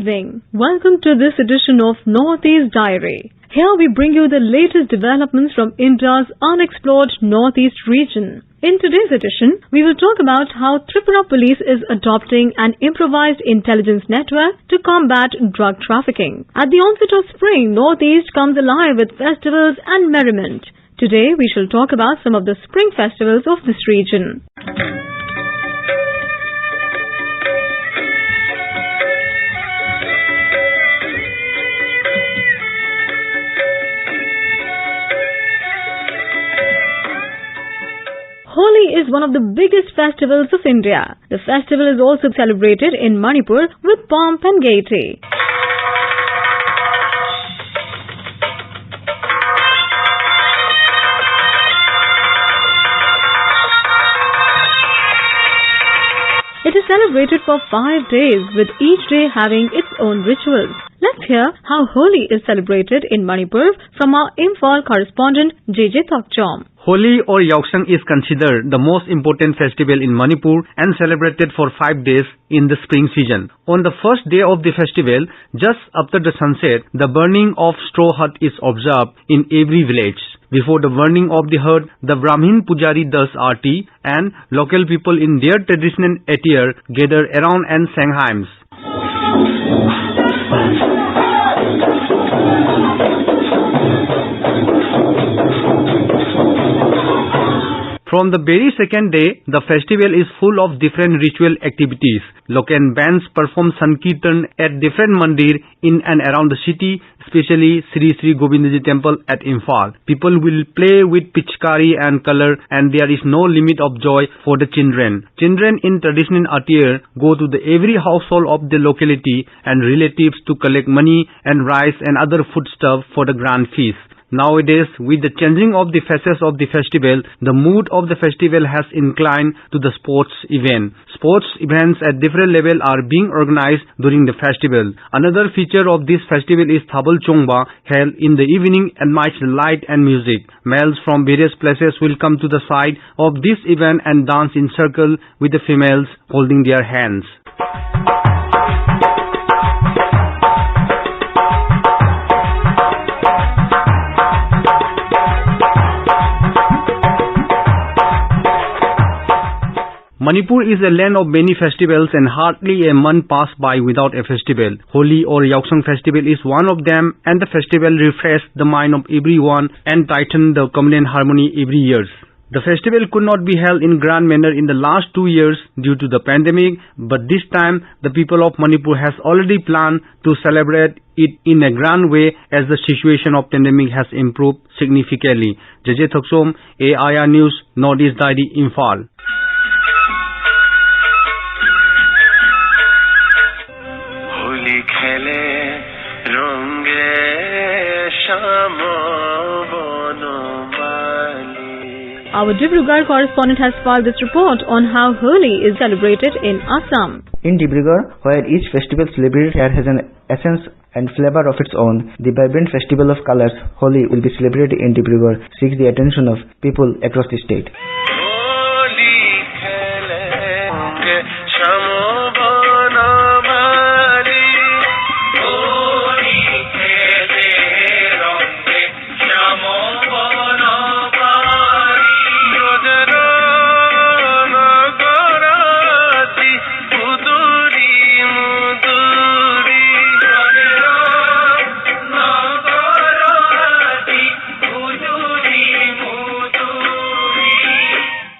evening. Welcome to this edition of Northeast Diary. Here we bring you the latest developments from India's unexplored Northeast region. In today's edition, we will talk about how Tripura Police is adopting an improvised intelligence network to combat drug trafficking. At the onset of spring, Northeast comes alive with festivals and merriment. Today, we shall talk about some of the spring festivals of this region. Holi is one of the biggest festivals of India. The festival is also celebrated in Manipur with pomp and gaiety. It is celebrated for 5 days, with each day having its own rituals. Let's hear how Holi is celebrated in Manipur from our Imphal correspondent JJ Tokchom. Holi or Yauksang is considered the most important festival in Manipur and celebrated for 5 days in the spring season. On the first day of the festival, just after the sunset, the burning of straw hut is observed in every village. Before the burning of the hut, the Brahmin Pujari does aarti and local people in their traditional attire gather around and sang hymns. From the very second day, the festival is full of different ritual activities. Local bands perform Sankirtan at different mandir in and around the city, especially Sri Sri Govindaji temple at Imphal. People will play with pichkari and color, and there is no limit of joy for the children. Children in traditional attire go to every household of the locality and relatives to collect money and rice and other foodstuff for the grand feast. Nowadays, with the changing of the faces of the festival, the mood of the festival has inclined to the sports event. Sports events at different levels are being organized during the festival. Another feature of this festival is Thabal Chongba, held in the evening amidst light and music. Males from various places will come to the side of this event and dance in circle with the females holding their hands. Manipur is a land of many festivals and hardly a month passes by without a festival. Holi or Yauksang festival is one of them, and the festival refreshes the mind of everyone and tightens the communal harmony every year. The festival could not be held in grand manner in the last 2 years due to the pandemic, but this time the people of Manipur has already planned to celebrate it in a grand way as the situation of pandemic has improved significantly. JJ Tokchom, AIR News, Northeast Diary, Imphal. Our Dibrugarh correspondent has filed this report on how Holi is celebrated in Assam. In Dibrugarh, where each festival celebrated here has an essence and flavor of its own, the vibrant festival of colors, Holi, will be celebrated in Dibrugarh, seeks the attention of people across the state.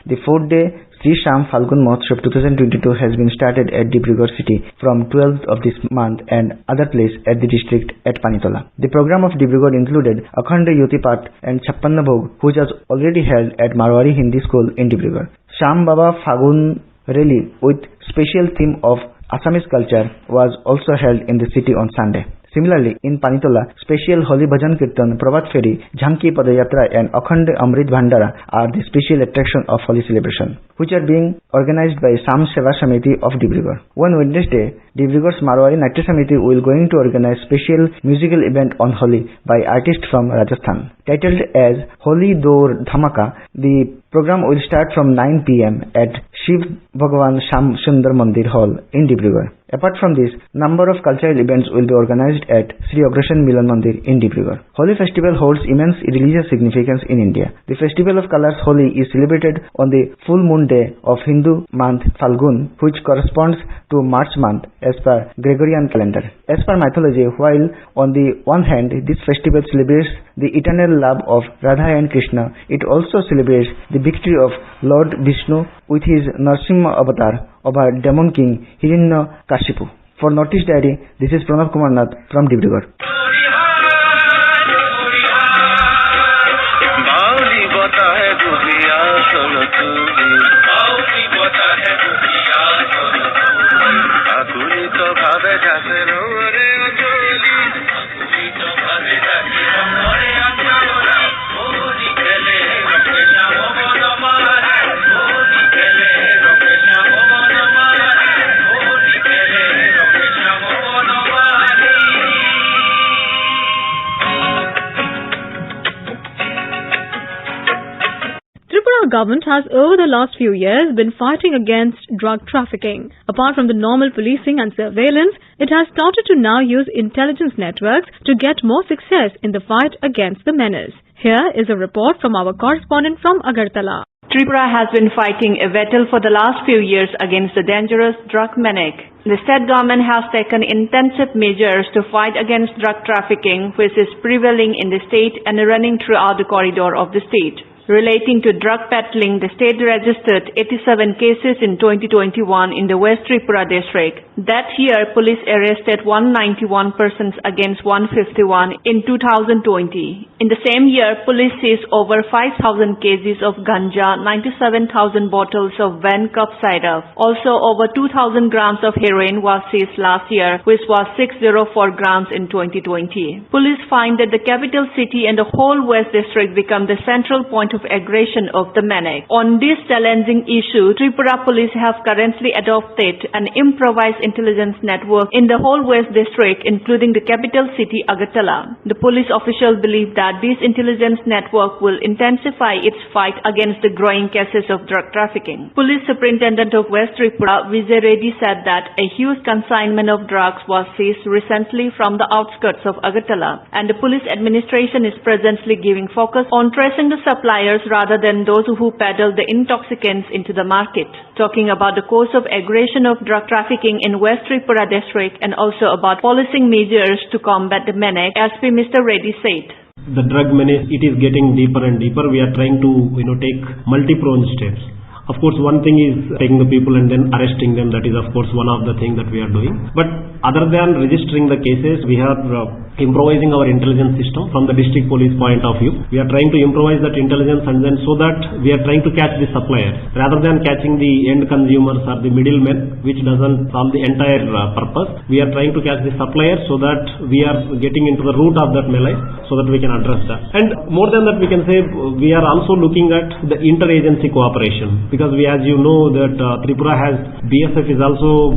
The 4th-day Sri Sham Falgun Mahotsav 2022 has been started at Dibrugarh city from 12th of this month and other place at the district at Panitola. The program of Dibrugarh included Akhanda Yuti Pat and Chappanna Bhog, which was already held at Marwari Hindi School in Dibrugarh. Sham Baba Fagun Rally with special theme of Assamese culture was also held in the city on Sunday. Similarly, in Panitola, special Holi Bhajan Kirtan, Prabhat Feri, Jhanki Padayatra and Akhand Amrit Bhandara are the special attraction of Holi celebration, which are being organized by Sam Seva Samiti of Dibrugarh. On Wednesday, Dibrugarh's Marwari Natya Samiti will going to organize special musical event on Holi by artists from Rajasthan. Titled as Holi Dor Dhamaka, the program will start from 9 p.m. at Shiv Bhagavan Sham Sundar Mandir Hall in Dibrugarh. Apart from this, number of cultural events will be organized at Sri Agrashan Milan Mandir in Dibrugarh. Holi festival holds immense religious significance in India. The festival of colors Holi is celebrated on the full moon day of Hindu month Falgun, which corresponds to March month as per Gregorian calendar. As per mythology, while on the one hand this festival celebrates the eternal love of Radha and Krishna, it also celebrates the victory of Lord Vishnu with his Narsimha avatar over demon king Hiranyakashipu. For Notice Diary, this is Pranav Kumar Nath from Dibrugarh. Government has over the last few years been fighting against drug trafficking. Apart from the normal policing and surveillance, it has started to now use intelligence networks to get more success in the fight against the menace. Here is a report from our correspondent from Agartala. Tripura has been fighting a battle for the last few years against the dangerous drug menace. The state government has taken intensive measures to fight against drug trafficking, which is prevailing in the state and running throughout the corridor of the state. Relating to drug peddling, the state registered 87 cases in 2021 in the West Tripura district. That year, police arrested 191 persons against 151 in 2020. In the same year, police seized over 5,000 kgs of ganja, 97,000 bottles of Van Cup cider. Also, over 2,000 grams of heroin was seized last year, which was 604 grams in 2020. Police find that the capital city and the whole West district become the central point of aggression of the menace. On this challenging issue, Tripura police have currently adopted an improvised intelligence network in the whole West district, including the capital city Agartala. The police officials believe that this intelligence network will intensify its fight against the growing cases of drug trafficking. Police Superintendent of West Tripura, Vijay Reddy, said that a huge consignment of drugs was seized recently from the outskirts of Agartala, and the police administration is presently giving focus on tracing the suppliers rather than those who peddle the intoxicants into the market. Talking about the cause of aggression of drug trafficking in West Tripura district and also about policing measures to combat the menace, SP Mr. Reddy said. The drug menace, it is getting deeper and deeper. We are trying to take multi-pronged steps. Of course, one thing is taking the people and then arresting them. That is, of course, one of the things that we are doing. But other than registering the cases, we are improvising our intelligence system from the district police point of view. We are trying to improvise that intelligence, and then so that we are trying to catch the suppliers rather than catching the end consumers or the middlemen, which doesn't solve the entire purpose. We are trying to catch the suppliers so that we are getting into the root of that melee so that we can address that. And more than that, we can say we are also looking at the interagency cooperation, because we, as you know, that Tripura has BSF is also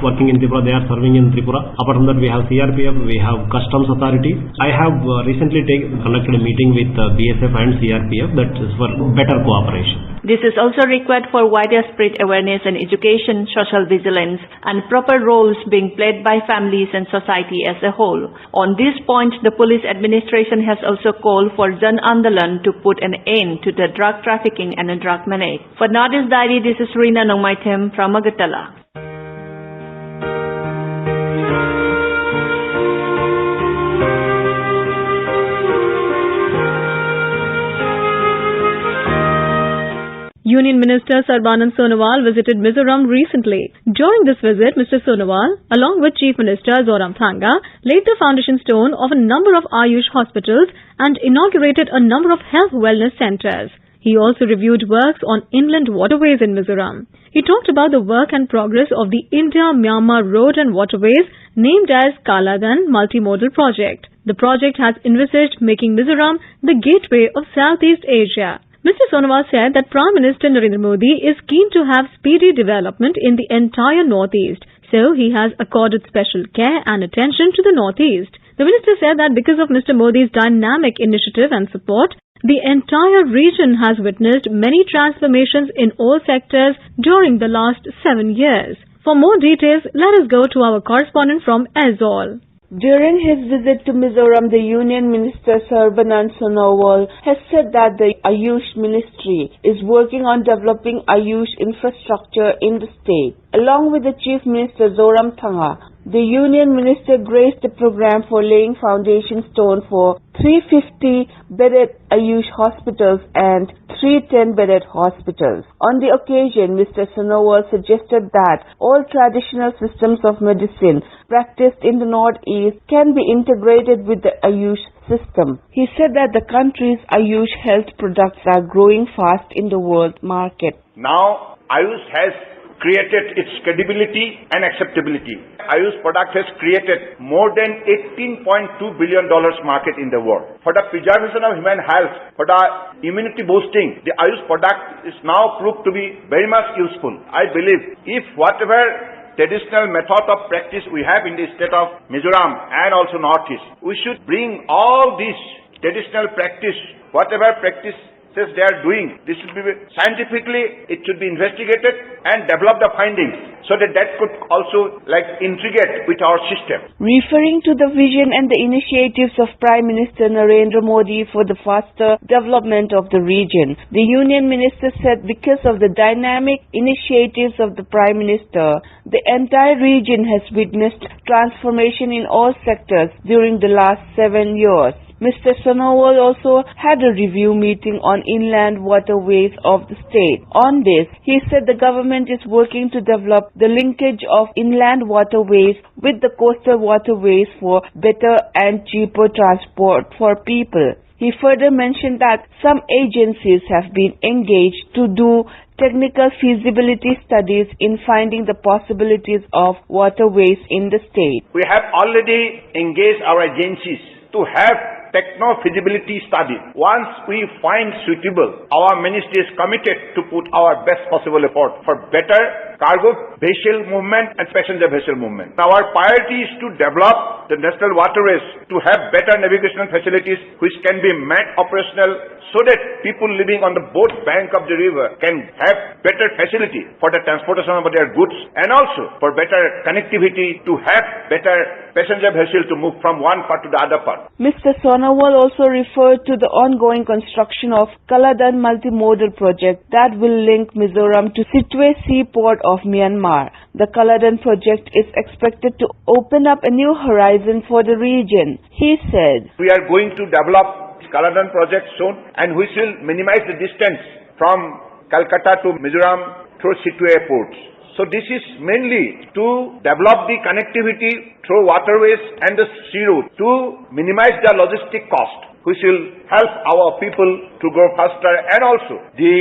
working in Tripura. They are serving in Tripura. Apart from that, we have CRPF, we have customs authorities. I have recently conducted a meeting with BSF and CRPF that is for better cooperation. This is also required for wider spread awareness and education, social vigilance, and proper roles being played by families and society as a whole. On this point, the police administration has also called for Jan Andolan to put an end to the drug trafficking and the drug menace. For Notice Diary, this is Rina Nongmaitem from Agartala. Union Minister Sarbanand Sonowal visited Mizoram recently. During this visit, Mr. Sonowal, along with Chief Minister Zoramthanga, laid the foundation stone of a number of Ayush hospitals and inaugurated a number of health wellness centers. He also reviewed works on inland waterways in Mizoram. He talked about the work and progress of the India-Myanmar Road and Waterways named as Kalagan Multimodal Project. The project has envisaged making Mizoram the gateway of Southeast Asia. Mr. Sonowal said that Prime Minister Narendra Modi is keen to have speedy development in the entire Northeast, so he has accorded special care and attention to the Northeast. The minister said that because of Mr. Modi's dynamic initiative and support, The entire region has witnessed many transformations in all sectors during the last 7 years. For more details, let us go to our correspondent from Aizawl. During his visit to Mizoram, the Union Minister Sarbanand Sonowal has said that the Ayush Ministry is working on developing Ayush infrastructure in the state. Along with the Chief Minister Zoram Thanga, the Union Minister graced the program for laying foundation stone for 350-bedded Ayush hospitals and 310-bedded hospitals. On the occasion, Mr. Sonowal suggested that all traditional systems of medicine practiced in the Northeast can be integrated with the Ayush system. He said that the country's Ayush health products are growing fast in the world market. Now, Ayush has created its credibility and acceptability. Ayush product has created more than $18.2 billion market in the world. For the preservation of human health, for the immunity boosting, the Ayush product is now proved to be very much useful. I believe if whatever traditional method of practice we have in the state of Mizoram and also Northeast, we should bring all these traditional practice, whatever practice they are doing, this should be scientifically, it should be investigated and develop the findings so that could also integrate with our system. Referring to the vision and the initiatives of Prime Minister Narendra Modi for the faster development of the region, the Union Minister said because of the dynamic initiatives of the Prime Minister, the entire region has witnessed transformation in all sectors during the last 7 years. Mr. Sonowal also had a review meeting on inland waterways of the state. On this, he said the government is working to develop the linkage of inland waterways with the coastal waterways for better and cheaper transport for people. He further mentioned that some agencies have been engaged to do technical feasibility studies in finding the possibilities of waterways in the state. We have already engaged our agencies to have techno-feasibility study. Once we find suitable, our ministry is committed to put our best possible effort for better cargo vessel movement and passenger vessel movement. Our priority is to develop the national waterways to have better navigational facilities which can be made operational so that people living on the both bank of the river can have better facility for the transportation of their goods and also for better connectivity to have better passenger vessel to move from one part to the other part. Mr. Sonowal also referred to the ongoing construction of Kaladan multimodal project that will link Mizoram to Sitwe seaport of Myanmar. The Kaladan project is expected to open up a new horizon for the region. He said, "We are going to develop Kaladan project soon and we will minimize the distance from Calcutta to Mizoram through Sitwe ports. So this is mainly to develop the connectivity through waterways and the sea route to minimize the logistic cost, which will help our people to go faster and also the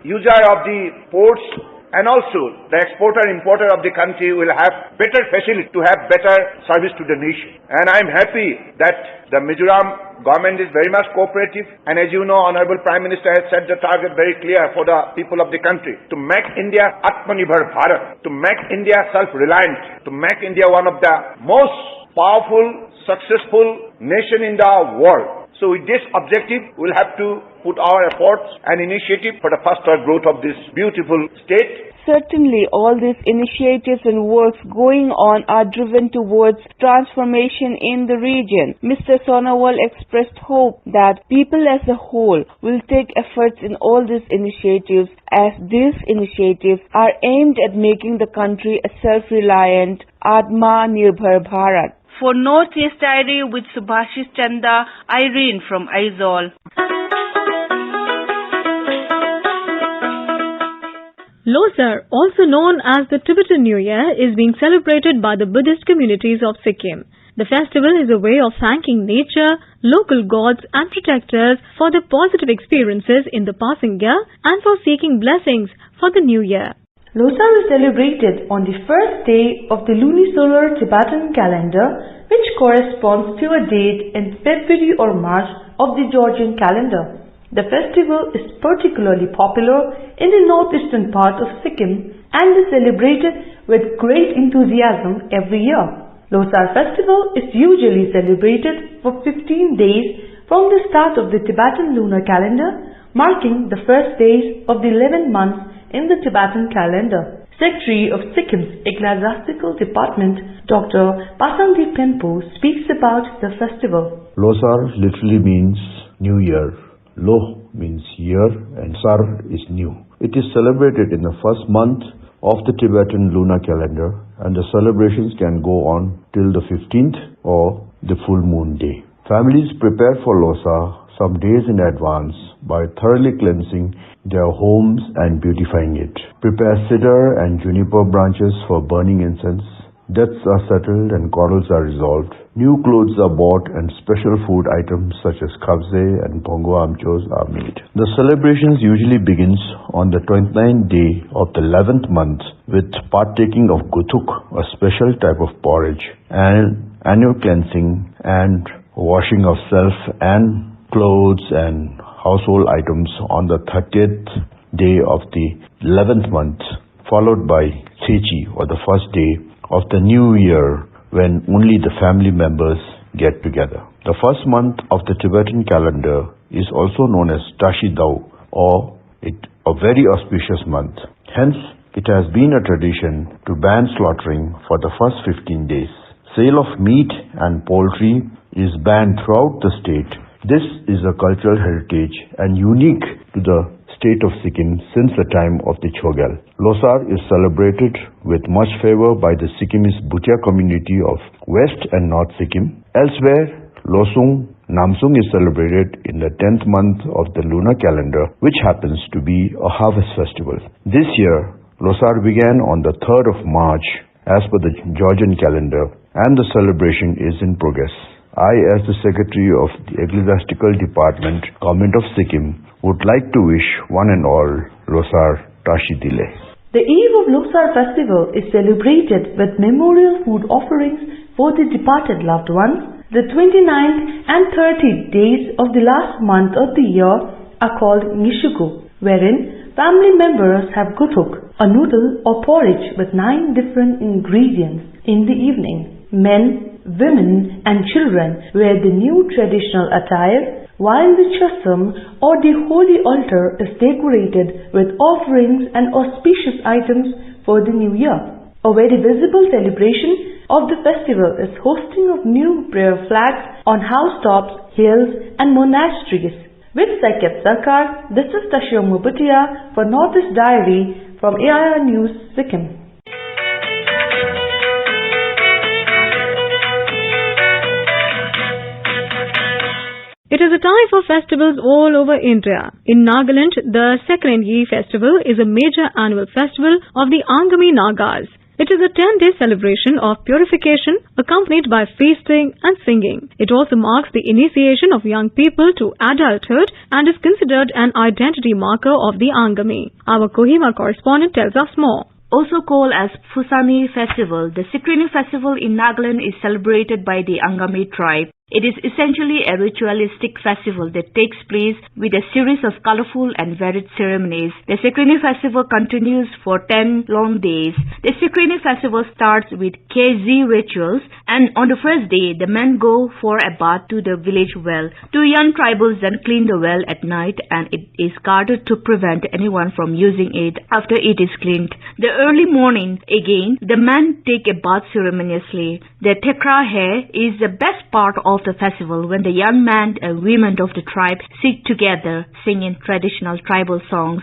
user of the ports and also the exporter importer of the country will have better facility to have better service to the nation. And I am happy that the Mizoram government is very much cooperative, and as you know, Honorable Prime Minister has set the target very clear for the people of the country to make India Atmanirbhar Bharat, to make India self-reliant, to make India one of the most powerful, successful nation in the world. So with this objective, we'll have to put our efforts and initiative for the faster growth of this beautiful state. Certainly, all these initiatives and works going on are driven towards transformation in the region. Mr. Sonowal expressed hope that people as a whole will take efforts in all these initiatives, as these initiatives are aimed at making the country a self-reliant Atma Nirbhar Bharat. For Northeast Diary with Subhashis Chanda, Irene from Aizawl. Luxar, also known as the Tibetan New Year, is being celebrated by the Buddhist communities of Sikkim. The festival is a way of thanking nature, local gods and protectors for their positive experiences in the passing year and for seeking blessings for the new year. Luxar is celebrated on the first day of the lunisolar Tibetan calendar, which corresponds to a date in February or March of the Georgian calendar. The festival is particularly popular in the northeastern part of Sikkim and is celebrated with great enthusiasm every year. Luxar Festival is usually celebrated for 15 days from the start of the Tibetan lunar calendar, marking the first days of the 11th month in the Tibetan calendar. Secretary of Sikkim's Ecclesiastical Department, Dr. Pasangdi Penpo, speaks about the festival. Luxar literally means New Year. Lo means year and Sar is new. It is celebrated in the first month of the Tibetan lunar calendar, and the celebrations can go on till the 15th or the full moon day. Families prepare for Luxar some days in advance by thoroughly cleansing their homes and beautifying it. Prepare cedar and juniper branches for burning incense. Debts are settled and quarrels are resolved. New clothes are bought and special food items such as kabze and pongo amchos are made. The celebrations usually begins on the 29th day of the 11th month with partaking of gutuk, a special type of porridge, and annual cleansing and washing of self and clothes and household items on the 30th day of the 11th month, followed by Sechi, or the first day of the new year, when only the family members get together. The first month of the Tibetan calendar is also known as Tashi Dao, or a very auspicious month. Hence, it has been a tradition to ban slaughtering for the first 15 days. Sale of meat and poultry is banned throughout the state. This is a cultural heritage and unique to the state of Sikkim since the time of the Chogyal. Luxar is celebrated with much favor by the Sikkimese Bhutia community of West and North Sikkim. Elsewhere, Losung Namsung is celebrated in the 10th month of the lunar calendar, which happens to be a harvest festival. This year, Luxar began on the 3rd of March as per the Georgian calendar, and the celebration is in progress. I, as the Secretary of the Ecclesiastical Department, Government of Sikkim, would like to wish one and all Luxar Tashi Dile. The eve of Luxar Festival is celebrated with memorial food offerings for the departed loved ones. The 29th and 30th days of the last month of the year are called Nishugu, wherein family members have gutuk, a noodle or porridge with 9 different ingredients. In the evening, men, women and children wear the new traditional attire, while the chasam or the holy altar is decorated with offerings and auspicious items for the new year. A very visible celebration of the festival is hosting of new prayer flags on housetops, hills and monasteries. With Saket Sarkar, this is Tashio Mubutia for Northeast Diary from AIR News, Sikkim. It is a time for festivals all over India. In Nagaland, the Sekrenyi festival is a major annual festival of the Angami Nagas. It is a 10-day celebration of purification accompanied by feasting and singing. It also marks the initiation of young people to adulthood and is considered an identity marker of the Angami. Our Kohima correspondent tells us more. Also called as Pusami Festival, the Sekrenyi festival in Nagaland is celebrated by the Angami tribe. It is essentially a ritualistic festival that takes place with a series of colorful and varied ceremonies. The Sekrenyi festival continues for 10 long days. The Sekrenyi festival starts with KZ rituals, and on the first day, the men go for a bath to the village well. 2 young tribals then clean the well at night, and it is guarded to prevent anyone from using it after it is cleaned. The early morning, again, the men take a bath ceremoniously. The tekra hair is the best part of the festival, when the young men and women of the tribe sit together singing traditional tribal songs.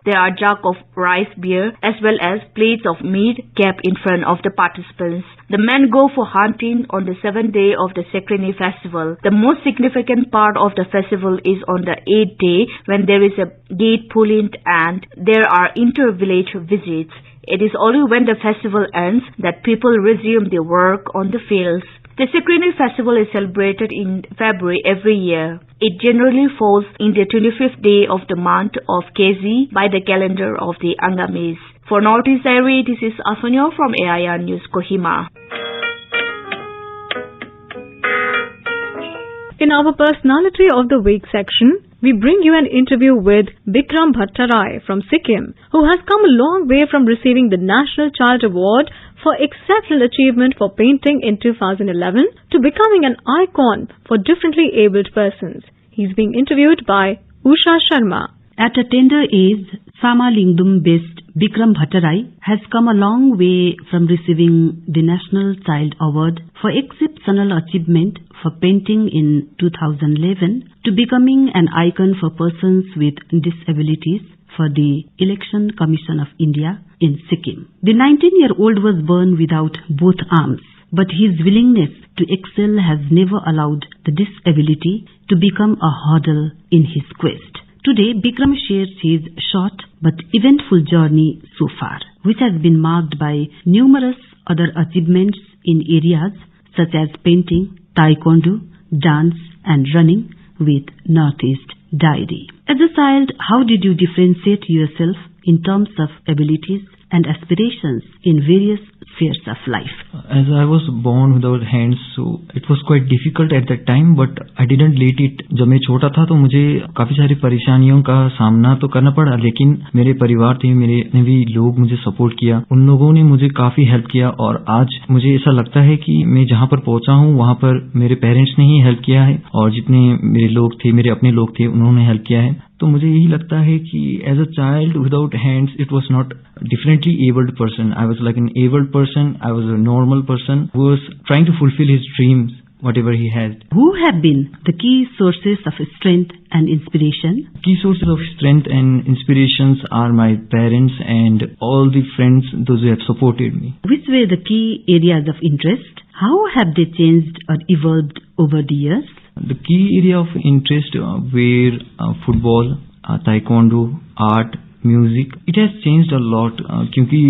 There are jug of rice beer, as well as plates of meat kept in front of the participants. The men go for hunting on the 7th day of the Sekrini festival. The most significant part of the festival is on the 8th day, when there is a gate pulling and there are inter-village visits. It is only when the festival ends that people resume their work on the fields. The Sekrini festival is celebrated in February every year. It generally falls in the 25th day of the month of Kezi by the calendar of the Angamis. For Northeast Diary, this is Afonyo from AIR News, Kohima. In our Personality of the Week section, we bring you an interview with Bikram Bhattarai from Sikkim, who has come a long way from receiving the National Child Award for Exceptional Achievement for Painting in 2011 to becoming an icon for differently abled persons. He's being interviewed by Usha Sharma. At a tender age, Sama Lingdum-based Bikram Bhattarai has come a long way from receiving the National Child Award for Exceptional Achievement for Painting in 2011 to becoming an icon for persons with disabilities for the Election Commission of India in Sikkim. The 19-year-old was born without both arms, but his willingness to excel has never allowed the disability to become a hurdle in his quest. Today, Bikram shares his short but eventful journey so far, which has been marked by numerous other achievements in areas such as painting, taekwondo, dance and running with Northeast Diary. As a child, how did you differentiate yourself in terms of abilities and aspirations in various spheres of life? As I was born without hands, so it was quite difficult at that time, but I didn't let it. जब मैं छोटा था तो मुझे काफी सारी परेशानियों का सामना तो करना पड़ा, लेकिन मेरे परिवार थे, मेरे भी लोग मुझे सपोर्ट किया, उन लोगों ने मुझे काफी हेल्प किया और आज मुझे ऐसा लगता है कि मैं जहाँ पर पहुंचा हूँ वहाँ पर मेरे पेरेंट्स ने ही हेल्प किया है और जितने मेरे लोग थे, मेरे अपने लोग थे, उन्होंने हेल्प किया है. तो मुझे यही लगता है कि as a child without hands it was not differently abled person. I was like an abled person. I was a normal person who was trying to fulfil his dreams whatever he had. Who have been the key sources of strength and inspiration? Key sources of strength and inspirations are my parents and all the friends, those who have supported me. Which were the key areas of interest? How have they changed or evolved over the years? The key area of interest were football, taekwondo, art, music. It has changed a lot क्योंकि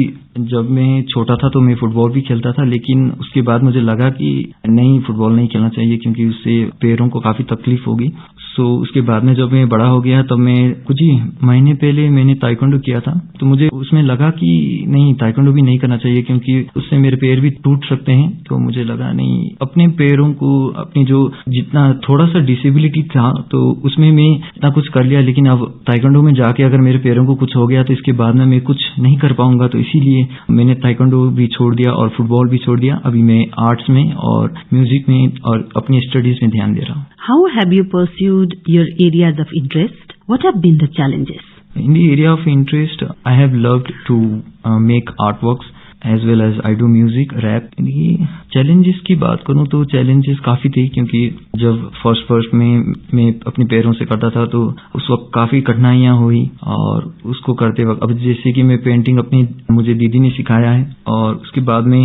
जब मैं छोटा था तो मैं football भी खेलता था, लेकिन उसके बाद मुझे लगा कि नहीं, फुटबॉल नहीं खेलना चाहिए क्योंकि उससे पैरों को काफी तकलीफ होगी. सो उसके बाद में जब मैं बड़ा हो गया तब मैं कुछ ही महीने पहले मैंने ताइक्वांडो किया था, तो मुझे उसमें लगा कि नहीं, ताइक्वांडो भी नहीं करना चाहिए क्योंकि उससे मेरे पैर भी टूट सकते हैं. तो मुझे लगा नहीं, अपने पैरों को, अपनी जो जितना थोड़ा सा डिसेबिलिटी था तो उसमें मैं इतना कुछ कर लिया, लेकिन अब ताइक्वांडो में जाके अगर मेरे पैरों को कुछ हो गया तो इसके बाद में मैं कुछ नहीं कर पाऊंगा. तो इसीलिए मैंने ताइक्वांडो भी छोड़ दिया और फुटबॉल भी छोड़ दिया. अभी मैं आर्ट्स में और म्यूजिक में और अपनी स्टडीज में ध्यान दे रहा हूँ. How have you pursued your areas of interest? What have been the challenges? In the area of interest, I have loved to make artworks as well as I do music, rap. Challenges की बात करूं तो challenges काफी थे क्योंकि जब first में मैं अपने पैरों से करता था तो उस वक्त काफी कठिनाइयां हुई और उसको करते वक्त अब जैसे कि मैं पेंटिंग अपनी मुझे दीदी ने सिखाया है और उसके बाद में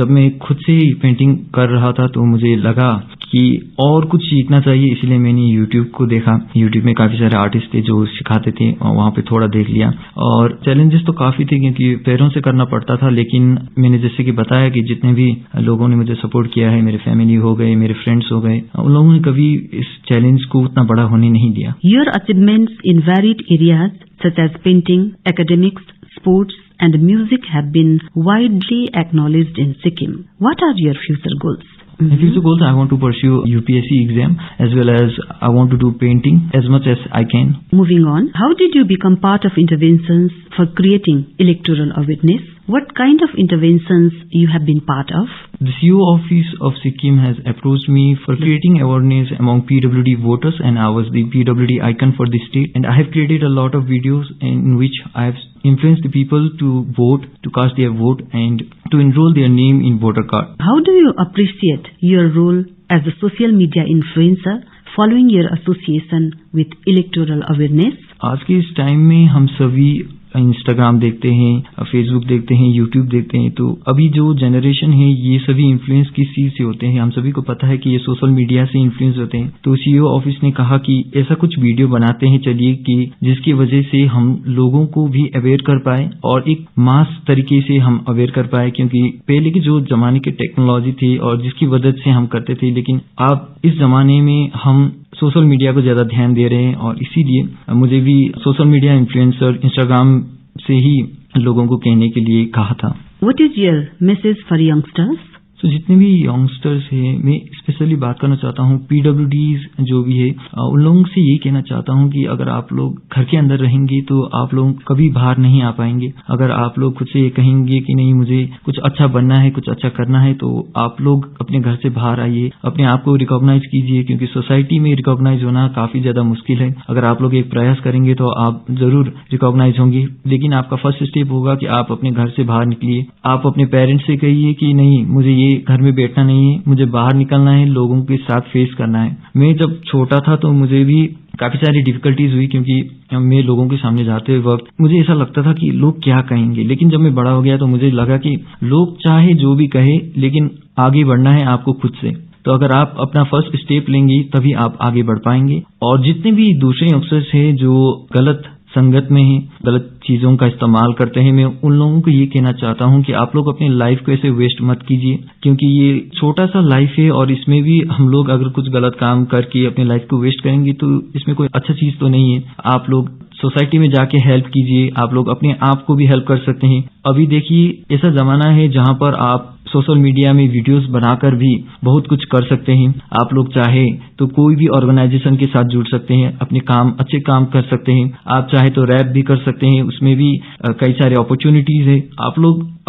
जब मैं खुद से ही पेंटिंग कर रहा था तो मुझे लगा कि और कुछ सीखना चाहिए, इसलिए मैंने यूट्यूब को देखा. यूट्यूब में काफी सारे आर्टिस्ट थे जो सिखाते थे और वहां पे थोड़ा देख लिया. और चैलेंजेस तो काफी थे क्योंकि पैरों से करना पड़ता था, लेकिन मैंने जैसे कि बताया कि जितने भी लोगों ने मुझे सपोर्ट किया है, मेरे फैमिली हो गए, मेरे फ्रेंड्स हो गए, उन लोगों ने कभी इस चैलेंज को उतना बड़ा होने नहीं दिया. Your achievements in varied areas such as painting, academics, sports and music have been widely acknowledged in Sikkim. What are your future goals? My future goals, I want to pursue UPSC exam as well as I want to do painting as much as I can. Moving on, how did you become part of interventions for creating electoral awareness? What kind of interventions you have been part of? The CO office of Sikkim has approached me for creating awareness among PWD voters, and I was the PWD icon for the state, and I have created a lot of videos in which I have influenced the people to vote, to cast their vote and to enroll their name in voter card. How do you appreciate your role as a social media influencer following your association with electoral awareness? आज के इस time में हम सभी Instagram देखते हैं, Facebook देखते हैं, यूट्यूब देखते हैं, तो अभी जो जनरेशन है ये सभी इन्फ्लुएंस किस चीज से होते हैं? हम सभी को पता है कि ये सोशल मीडिया से इन्फ्लुएंस होते हैं। तो सीईओ ऑफिस ने कहा कि ऐसा कुछ वीडियो बनाते हैं चलिए कि जिसकी वजह से हम लोगों को भी अवेयर कर पाए और एक मास तरीके से हम अवेयर कर पाए, क्योंकि पहले के जो जमाने की टेक्नोलॉजी थी और जिसकी वजह से हम करते थे, लेकिन अब इस जमाने में हम सोशल मीडिया को ज्यादा ध्यान दे रहे हैं और इसीलिए मुझे भी सोशल मीडिया इन्फ्लुएंसर इंस्टाग्राम से ही लोगों को कहने के लिए कहा था। What is your message for youngsters? तो जितने भी यंगस्टर्स हैं, मैं स्पेशली बात करना चाहता हूँ पीडब्ल्यूडीज जो भी है, उन लोगों से यही कहना चाहता हूँ कि अगर आप लोग घर के अंदर रहेंगे तो आप लोग कभी बाहर नहीं आ पाएंगे। अगर आप लोग खुद से ये कहेंगे कि नहीं मुझे कुछ अच्छा बनना है, कुछ अच्छा करना है, तो आप लोग अपने घर से बाहर आइए, अपने आप को रिकॉग्नाइज कीजिए, क्योंकि सोसाइटी में रिकॉग्नाइज होना काफी ज्यादा मुश्किल है। अगर आप लोग एक प्रयास करेंगे तो आप जरूर रिकॉग्नाइज होंगे, लेकिन आपका फर्स्ट स्टेप होगा कि आप अपने घर से बाहर निकलिए। आप अपने पेरेंट्स से कहिए कि नहीं मुझे ये घर में बैठना नहीं है, मुझे बाहर निकलना है, लोगों के साथ फेस करना है। मैं जब छोटा था तो मुझे भी काफी सारी डिफिकल्टीज हुई, क्योंकि मैं लोगों के सामने जाते वक्त मुझे ऐसा लगता था कि लोग क्या कहेंगे, लेकिन जब मैं बड़ा हो गया तो मुझे लगा कि लोग चाहे जो भी कहे, लेकिन आगे बढ़ना है आपको खुद से। तो अगर आप अपना फर्स्ट स्टेप लेंगे तभी आप आगे बढ़ पाएंगे। और जितने भी दूसरे यंगस्टर्स हैं जो गलत संगत में हैं, गलत चीजों का इस्तेमाल करते हैं, मैं उन लोगों को ये कहना चाहता हूं कि आप लोग अपनी लाइफ को ऐसे वेस्ट मत कीजिए, क्योंकि ये छोटा सा लाइफ है और इसमें भी हम लोग अगर कुछ गलत काम करके अपनी लाइफ को वेस्ट करेंगे तो इसमें कोई अच्छा चीज तो नहीं है। आप लोग सोसाइटी में जाके हेल्प कीजिए, आप लोग अपने आप को भी हेल्प कर सकते हैं। अभी देखिए ऐसा जमाना है जहां पर आप सोशल मीडिया में वीडियोस बनाकर भी बहुत कुछ कर सकते हैं। आप लोग चाहे तो कोई भी ऑर्गेनाइजेशन के साथ जुड़ सकते हैं, अपने काम अच्छे काम कर सकते हैं। आप चाहे तो रैप भी कर सकते हैं, उसमें भी कई सारे अपॉर्चुनिटीज है।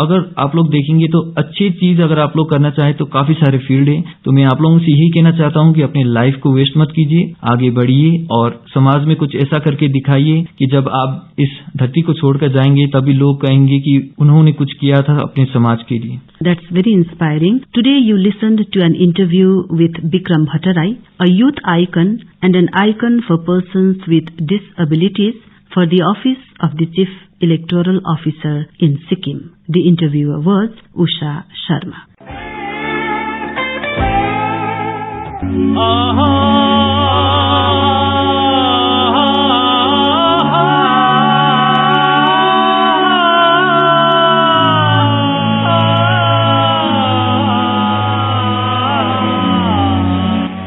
अगर आप लोग देखेंगे तो अच्छी चीज अगर आप लोग करना चाहे तो काफी सारे फील्ड है। तो मैं आप लोगों से यही कहना चाहता हूं कि अपनी लाइफ को वेस्ट मत कीजिए, आगे बढ़िए और समाज में कुछ ऐसा करके दिखाइए कि जब आप इस धरती को छोड़कर जाएंगे तभी लोग कहेंगे कि उन्होंने कुछ किया था अपने समाज के लिए। That's very inspiring. Today you listened to an interview with Bikram Bhattarai, a youth icon and an icon for persons with disabilities for the office of the Chief Electoral Officer in Sikkim. The interviewer was Usha Sharma.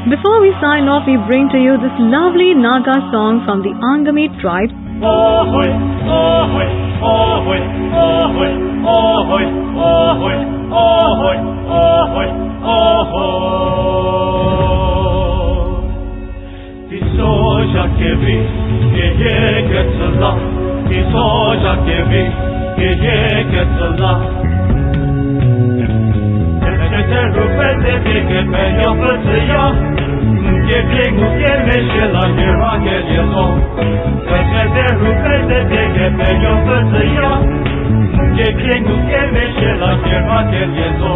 Before we sign off, we bring to you this lovely Naga song from the Angami tribe. Ahoy, ahoy, ahoy, ahoy, ahoy, ahoy, ahoy, ahoy, ahoy. Isoja kevi, ye getsala. Isoja kevi, ye getsala. Te rupete ke penyo ptsiya. Ke blingu ke meshela ke ragelyeso. Te rupete ke penyo ptsiya. Ke blingu ke meshela ke ragelyeso.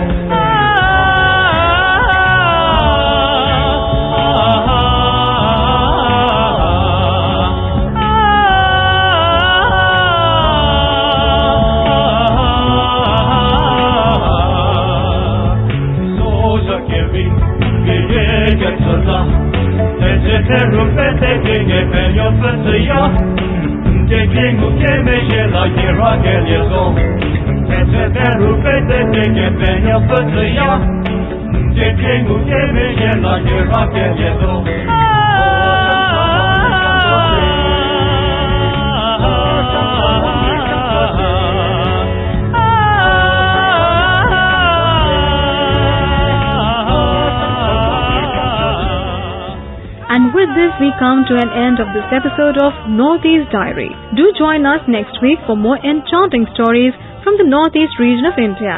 Te rupete ke penyo ptsiya. Ke blingu ke meshela ke ragelyeso. Te rupete ke penyo ptsiya. Ke blingu ke meshela ke ragelyeso. And with this, we come to an end of this episode of Northeast Diary. Do join us next week for more enchanting stories from the Northeast region of India.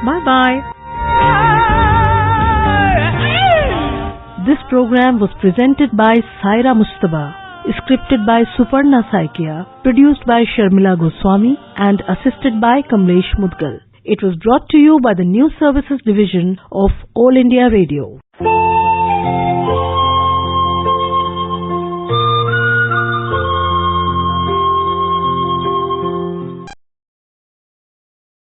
Bye-bye. This program was presented by Saira Mustaba, scripted by Suparna Saikia, produced by Sharmila Goswami and assisted by Kamlesh Mudgal. It was brought to you by the News Services Division of All India Radio.